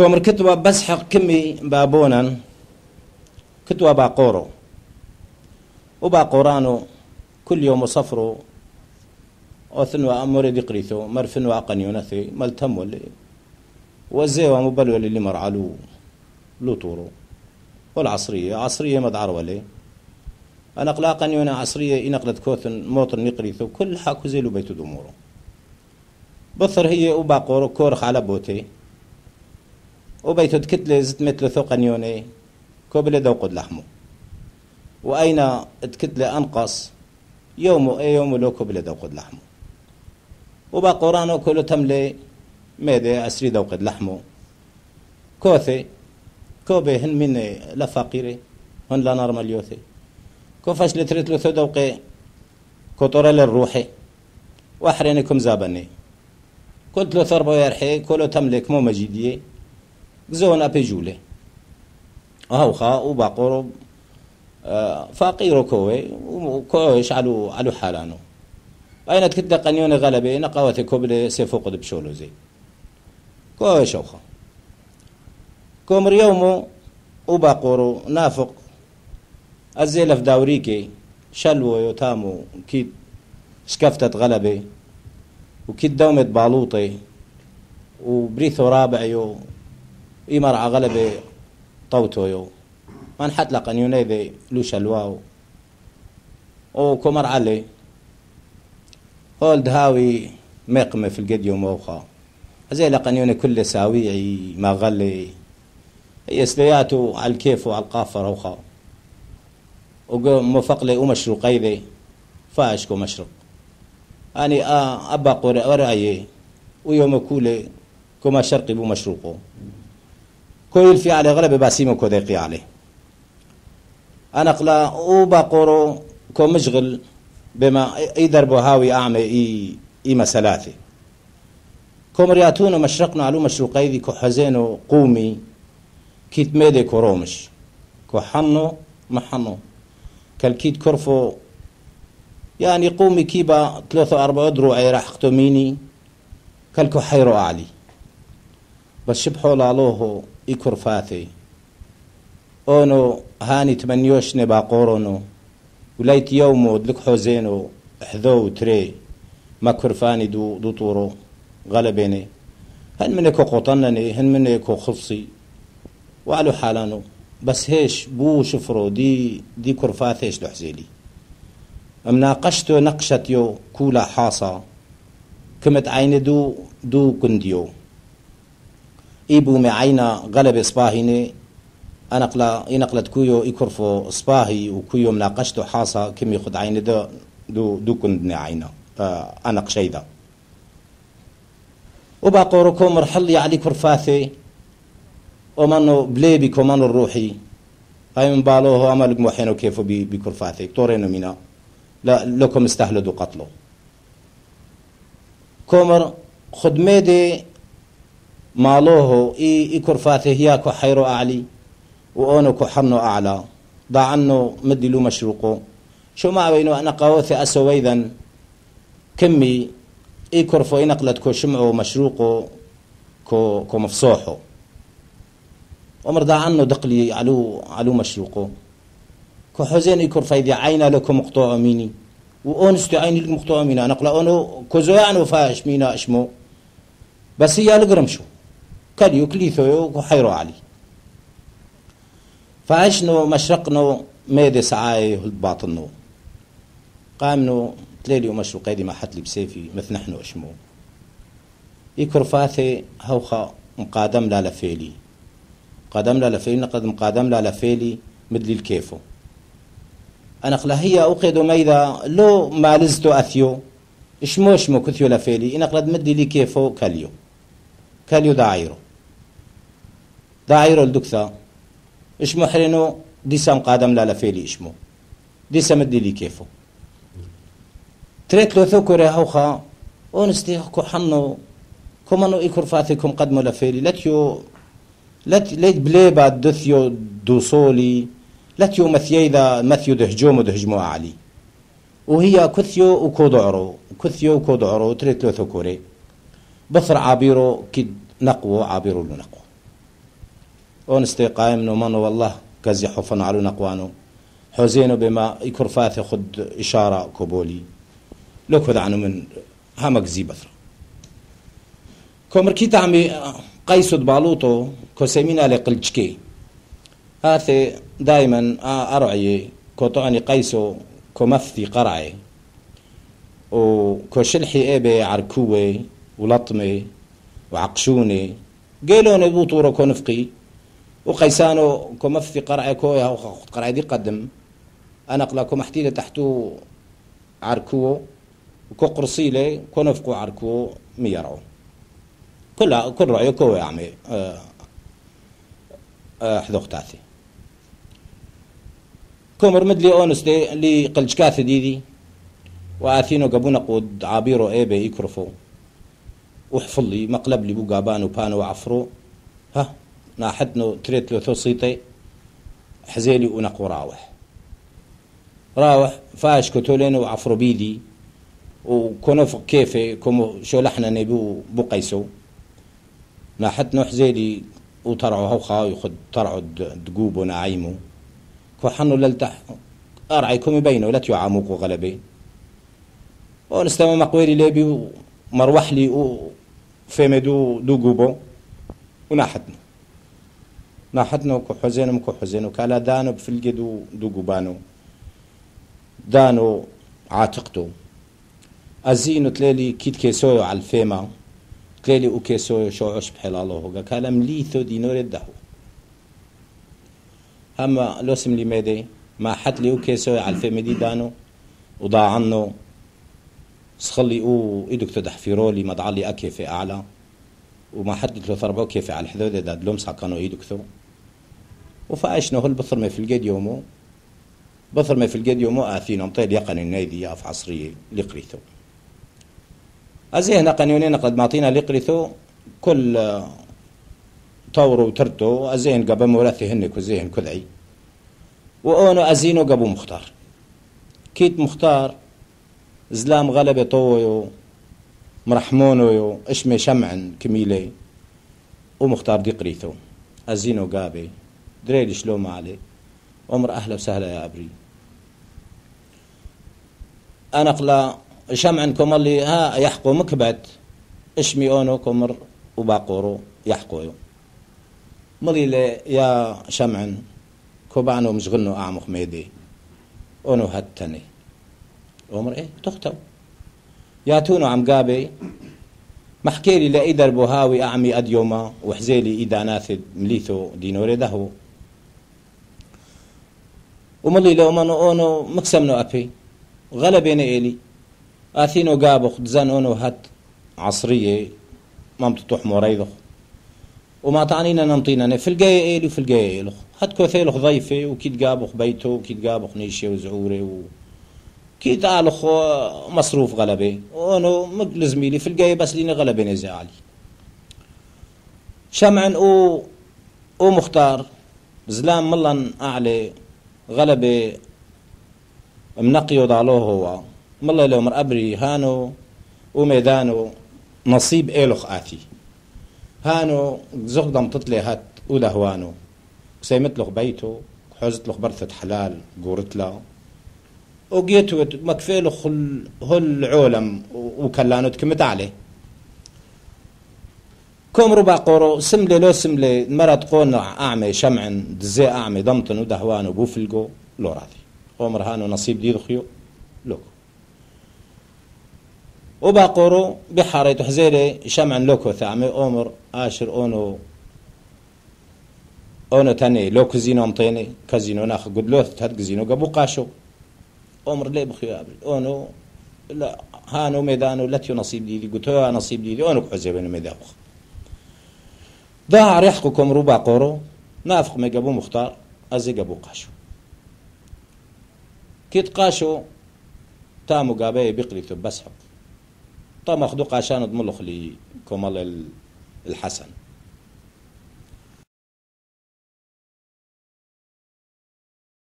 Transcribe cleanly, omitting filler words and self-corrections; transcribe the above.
كومر كتوى بسحق كمي بابونا كتوى باقورو وباقورانو كل يوم صفرو وثنوا أموري دقريثو مرفنوا أقنيونثي ملتموا اللي وزيوا مبلوا اللي مرعلو لطورو والعصرية عصرية مدعر ولي أنا قلاقا يونا عصرية إنقلت كوثن موطن نقريثو كل حاكو زيلو بيتو دمورو بثر هي وباقورو كورخ على بوتي وبيتو تكتلي زت مثل ثوقن يوني كوبلي دوقد لحمو وأين تكتلي أنقص يومو أي يومو لو كوبلي دوقد لحمو وباقورانو كله تملي ميدي أسري دوقد لحمو كوثي كوبي هن من لا فقيري هن لا نرمال يوثي كوفاش لتريت له ثدوقي كوتورال الروحي وحرينكم زابني قلت له ثربو يرحي كله تملك مو مجيدية زون أبي جولي أهو خا وباقورو فقيرو كوي وكويش علو حالانو أين تكد قنيون غلبي نقواتي كوبلي سيفوقد بشولو زي كويش أوخا كومر يومو وباقورو نافق الزيلف داوريكي شلو يوتامو كيد شكفتت غلبي وكيد دومت بالوطي وبريثو رابع يو إمرع غلبي طوتو يو من حتى قنيوني ذي لو شلواو وكمر علي هول دهاوي مقمة في القديو موخا زي لقنيوني كل ساويعي ما غلي يسلياتو على الكيف وعلى القافة روخا وموفق لي ومشروقي ذي فاشكو مشرق أني أبا ورعي ويوم كولي كما شرقي بو مشروقو كويل في على غلبة باسيمو كوديقي عليه أنا قلا وباقورو كو مشغل بما يدربو هاوي أعمى إي مسلاتي كومرياتونو مشرقنا على مشروقي ذي كو حزينو قومي كيت ميدي كورومش كو حنو محنو كالكيت كرفو يعني قومي كيبا 3-4 دروعي راح اختميني كالكو حيرو أعلي بس شبحو لالوهو إكرفاثي أونو هاني تمنيوشني باقورونو وليت يومو دلك حوزينو حذو تري ما كرفاني دو طورو غلبيني هن منكو قطنني هن منكو خلصي وعلو حالانو بس هيش بو شفرو دي كرفاث هيش لحزيلي مناقشتو نقشتيو كولا حاصة كمت عين دو كنديو إيبو معينا غلب إصباهيني إنقلت كويو إكرفو إصباهي وكويو مناقشتو حاصة كم يخد عين دو كندني عينا أنا قشيدا وباقوركو مرحلي علي كرفاثي ومانو بليبي كومانو الروحي هاي من بالوه عملك موحينو كيفو بكرفاثي طورينو منا لا لكم استهلوا دو قتلو كومر خدميدي مالوه إي كرفاثي هياكو حيرو أعلي وأونو كحرنو أعلى ضاع عنو مدي له مشروقو شو ما بينو أنا قاوثي أسويذا كمي إي كرفو إنقلت كو شمعو مشروقو كو مفصوحو ومرضى عنه دقلي علو مشروقه كحزين يكر فايدي عينا لكم مقطوع ميني وأونستي عيني لكم مقطوع مينا نقلا أونو كوزوان وفاش مينا اسمه بس هي القرمشو كليو كليثو وحيرو علي فعشنو مشرقنو ميدي سعاي الباطنو قامنو تليلي ومشروقي دي ما حت لي بسيفي مثل نحن اشمو يكر فاثي هوخا مقادم لا لفيلي قدم لا لفيلي نقدم قدم لا لفيلي مدلي الكيفو أنا قلا هي أوقد ميدا لو ما لزتو أثيو اشمو كثيو لفيلي إن قلد مدي لي كيفو كاليو داعيرو الدكثا اشمو حرينو ديسا مقادم لا لفيلي اشمو ديسا مدي لي كيفو تريت لو ثوكوري هوخا اونستي كو حنو كومانو إيكور فاثيكم قدمو لفيلي لت بليبا دثيو دوصولي لتيو مثيو دهجمو أعلي وهي كثيو وكودعرو تريت لو ثكوري بثر عابيرو كد نقو عابيرو لنقو اونستي قايم نومان والله كزي حفن على نقوانو حوزينو بما يكرفاث خد إشارة كوبولي لو كذا عنو من همك زي بثر كومر كي تعمي قيسو دبالوتو كوسيمينا لقلجكي هاثي دايما أرعي كوتعني قيسو كومثي قرعي وكوشلحي ايبي عركوي ولطمي وعقشوني قيلوني بوطورو كونفقي وقيسانو كومثي قرعي كويا قرعي دي قدم أنا قلاكو محتيلة تحتو عركو وكو قرصيلي كونفقو عركو ميرعو كل رأيو كو يعمي حذوق تاثي كومر مدلي اونستي اللي قلجكاث ديدي واثينو قبونا قود عابيرو ايبي يكرفو وحفظ لي مقلب لي بو قابانو بانو وعفرو ها ناحدنو تريت لو ثوصيتي حزيلي ونقو راوح فاش كتولينو وعفرو بيدي وكونفق كيفي كومو شو لحنا نبو بقيسو ناحدنو حزيلي وطرعو هوخا يخد طرعو دقوبو نعيمو كوحنو للتح أرعيكم يبينوا لا تعاموكو غلبي ونستمع مقويري ليبي مروح لي فيمدو دو قوبو وناحدنا كحزينو كالا دانو بفلقدو دو قوبانو دانو عاتقتو أزينو تلالي كيت كيسويو على الفيمة تلالي او كيسويو شو عش بحيل الله كالا مليثو دينور الدهو أما لوسم لي ميدي ما حد لي وكيسوي على الفيلم دي دانو وضاع عنه سخلي إيدك تدح في رولي ما ضعلي أكيفي أعلى وما حد له ضربه كيفي على الحدود داد لمسح كانوا إيدك ثو وفايشنا هل بثر ما في الجد يومو آثينا مطيل يقن النايدي في عصرية لقريثو أزيهنا قانونين قد معطينا لقريثو كل طورو وترتو أزين قبل مولاثي هنك وزين كذعي وأونو أزينو قبو مختار كيت مختار زلام غلبة طويو مرحمونو اشمي شمعن كميلي ومختار دي قريثو أزينو قابي دريلي شلوم علي عمر أهلا وسهلا يا أبري أنا قلا شمعن كمالي ها يحقو مكبت اشمي أونو كمر وباقورو يحقو ملي يا شمعن كوبانو مشغلنو أعمق ميدي أونو هتني عمر إيه تختو ياتونو عم قابي محكيلي لأي دربو هاوي أعمي أديوما وحزيلي إيدا ناثد مليثو دينوري دهو وملي لو منو أونو مكسمنو أبي غلبيني إلي آثينو قابو خدزان أونو هت عصرية مامتطوح مريضو وما تعنينا ننطينا في الجاي إلي وفي الجاي إلو هات كوثيلو ضيفي وكيد قابخ بيتو وكيد قابخ نيشي وزعوري كيد آلخ مصروف غلبي وأنو مقلزميلي في الجاي بس ليني غلبي نزعلي شمعن مختار زلام ملن أعلي غلبي منقيو ضالوه هو ملا لو مر أبري هانو وميدانو نصيب إلخ آتي هانو زغدم تطلي هات ودهوانو سيمت له بيته حوزت له برثة حلال قورت له وجيتو مكفيله هل عولم وكلانو تكمت عليه كوم ربع قورو سملي لو سملي مرات قون أعمي شمعن دزي أعمي ضمطن ودهوانو بوفلقو لو راضي عمر هانو نصيب دي دخيو لوكو وباقورو بحاريتو حزيلي شمعن لوكو ثامي عمر آشر أونو تاني لو كزينو مطيني كزينو ناخ قد لو تهد كزينو قبو قاشو عمر ليه بخيو أبري أونو لا هانو ميدانو لتيو نصيب ديدي قلتو نصيب ديدي أونو كحزيبينو ميداوخ ضاع ريحكم ربع قورو نافق ما قبو مختار أزي قبو قاشو كيت قاشو تامو قابي بقريتو بسحق طام أخدو قاشانو دملخ لي كمال الحسن